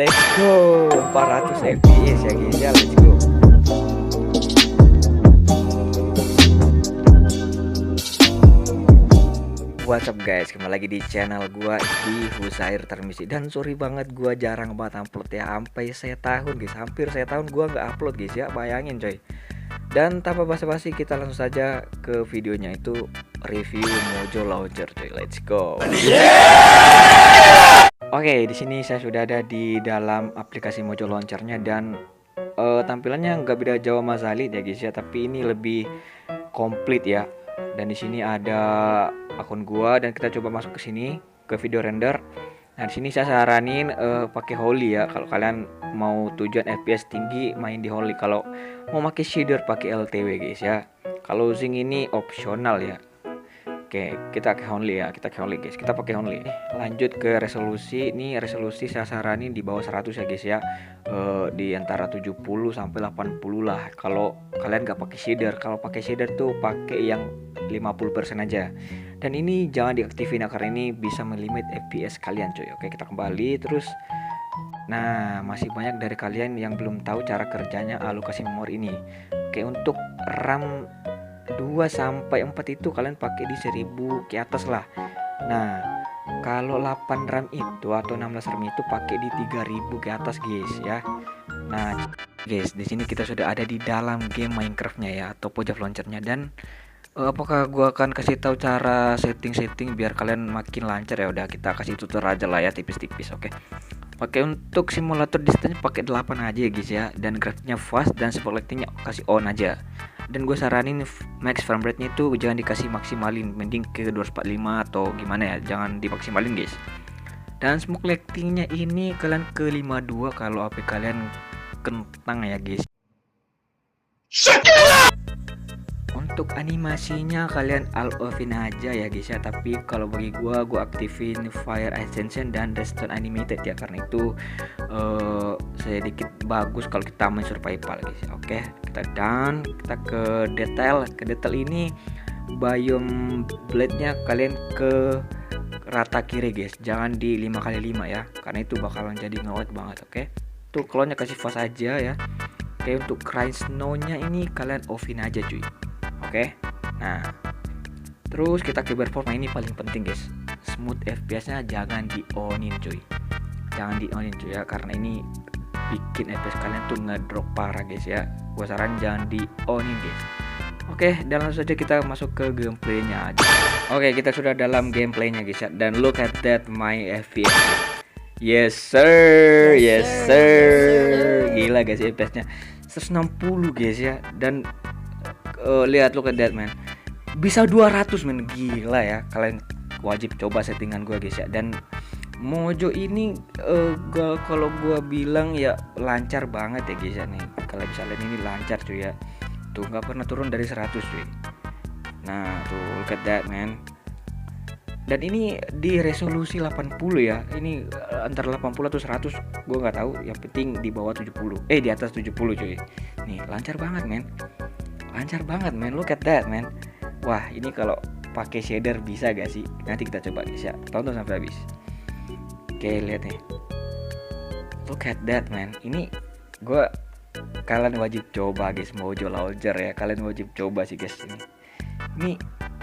Let's go 400 fps ya guys ya, let's go. What's up guys, kembali lagi di channel gua di Huzair Tarmizi. Dan sorry banget gua jarang banget upload ya, sampai saya tahun guys, hampir saya tahun gua nggak upload guys ya, bayangin coy. Dan tanpa basa-basi kita langsung saja ke videonya, itu review Mojo Launcher coy, let's go. Oke, di sini saya sudah ada di dalam aplikasi Mojo Launchernya dan tampilannya nggak beda jauh sama Zalid ya guys ya, tapi ini lebih komplit ya. Dan di sini ada akun gua dan kita coba masuk ke sini ke video render. Nah, di sini saya saranin pakai Holy ya. Kalau kalian mau tujuan FPS tinggi main di Holy. Kalau mau pakai shader pakai LTW guys ya. Kalau Zing ini opsional ya. Oke, kita pakai Holy ya. Kita pakai Holy guys. Kita pakai Holy. Lanjut ke resolusi. Ini resolusi saya saranin di bawah 100 ya guys ya. Di antara 70 sampai 80 lah. Kalau kalian nggak pakai shader, kalau pakai shader tuh pakai yang 50% aja. Dan ini jangan diaktifin karena ini bisa melimit FPS kalian coy. Oke, kita kembali terus. Nah, masih banyak dari kalian yang belum tahu cara kerjanya alokasi memori ini. Oke, untuk RAM 2 sampai 4 itu kalian pakai di 1000 ke atas lah. Nah, kalau 8 RAM itu atau 16 RAM itu pakai di 3000 ke atas guys ya. Nah, guys, di sini kita sudah ada di dalam game Minecraft-nya ya atau Pojok Launcher-nya. Dan apakah gua akan kasih tahu cara setting biar kalian makin lancar ya? Udah, kita kasih tutorial aja lah ya, tipis-tipis. Oke, untuk simulator distance pakai 8 aja ya guys ya, dan grafiknya fast dan spot lighting-nya kasih on aja. Dan gue saranin max frame rate-nya itu jangan dikasih maksimalin, mending ke 245 atau gimana ya, jangan dimaksimalin guys. Dan smoke lighting-nya ini kalian ke 52 kalau HP kalian kentang ya guys. Untuk animasinya kalian all offin aja ya guys ya, tapi kalau bagi gua aktifin fire ascension dan redstone animated ya, karena itu sedikit bagus kalau kita main survival guys. Oke, kita done, kita ke detail. Ini biome blade-nya kalian ke rata kiri guys, jangan di 5x5 ya, karena itu bakalan jadi nge-lag banget. Oke, tuh clone-nya kasih fast aja ya. Oke, untuk rain snow-nya ini kalian offin aja cuy. Oke, nah terus kita ke performa, ini paling penting guys. Smooth FPS-nya jangan di onin cuy, jangan di onin cuy ya, karena ini bikin FPS kalian tuh ngedrop parah guys ya. Gua saran jangan di onin guys. Oke, dan langsung saja kita masuk ke gameplaynya aja. Oke, kita sudah dalam gameplaynya guys ya, dan look at that my FPS. Yes sir, yes sir. Gila guys FPS-nya 160 guys ya, dan lihat look at that man, bisa 200 men, gila ya. Kalian wajib coba settingan gua guys ya. Dan Mojo ini kalau gua bilang ya lancar banget ya guys ya. Nih kalau bisa lihat ini lancar cuy ya, tuh nggak pernah turun dari 100 cuy. Nah tuh look at that man. Dan ini di resolusi 80 ya, ini antara 80 atau 100 gua nggak tahu, yang penting di bawah 70, di atas 70 cuy. Nih lancar banget men, lancar banget men, look at that man. Wah, ini kalau pakai shader bisa gak sih? Nanti kita coba guys ya, tonton sampai habis. Oke, lihat nih, look at that man. Ini kalian wajib coba guys, Mojo Launcher ya, kalian wajib coba sih guys. Ini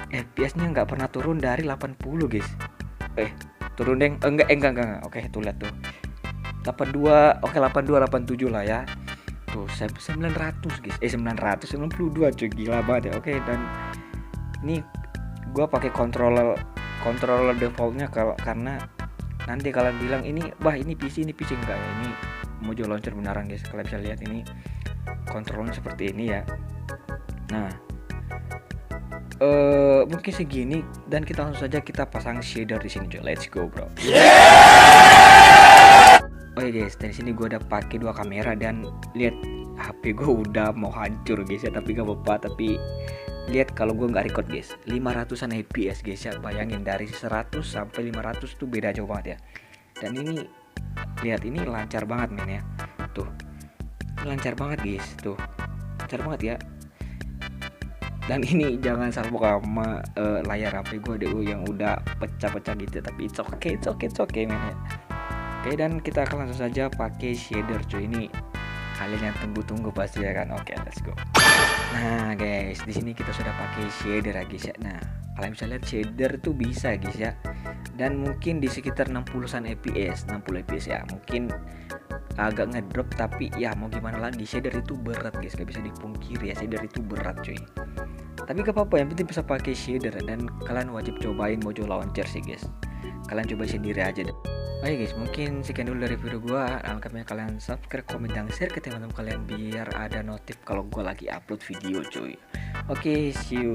FPS-nya nggak pernah turun dari 80 guys. Turun deng, enggak. Oke, tuh lihat tuh 82, oke 82 87 lah ya. Tuh 900 guys, 992 cuy, gila banget ya. Oke, dan ini gua pakai controller defaultnya karena nanti kalian bilang ini PC enggak ya, ini Mojo Launcher beneran guys. Kalian bisa lihat ini kontrolnya seperti ini ya. Nah mungkin segini, dan kita langsung saja kita pasang shader di sini cuy, let's go bro. Oke guys, dari sini gue udah pakai 2 kamera dan lihat HP gue udah mau hancur guys ya, tapi gak apa-apa. Tapi lihat kalau gue nggak record guys, 500an fps guys ya, bayangin dari 100 sampai 500 tuh beda jauh banget ya. Dan ini lihat, ini lancar banget men ya, tuh lancar banget guys, tuh lancar banget ya. Dan ini jangan salvo sama layar HP gue deh yang udah pecah-pecah gitu, tapi it's okay men ya. Oke, dan kita akan langsung saja pakai shader cuy. Ini kalian yang tunggu-tunggu pasti ya kan. Oke, let's go. Nah guys, di sini kita sudah pakai shader ya guys ya. Nah, kalian bisa lihat shader tuh bisa guys ya. Dan mungkin di sekitar 60-an fps, 60 fps ya. Mungkin agak ngedrop, tapi ya mau gimana lagi, shader itu berat guys, gak bisa dipungkiri ya, shader itu berat cuy. Tapi gak apa-apa, yang penting bisa pakai shader. Dan kalian wajib cobain Mojo Launcher sih guys. Kalian coba sendiri aja deh. Oke guys, mungkin sekian dulu dari video gua. Lengkapnya kalian subscribe, komen, dan share ke teman-teman kalian biar ada notif kalau gua lagi upload video cuy. Oke, see you.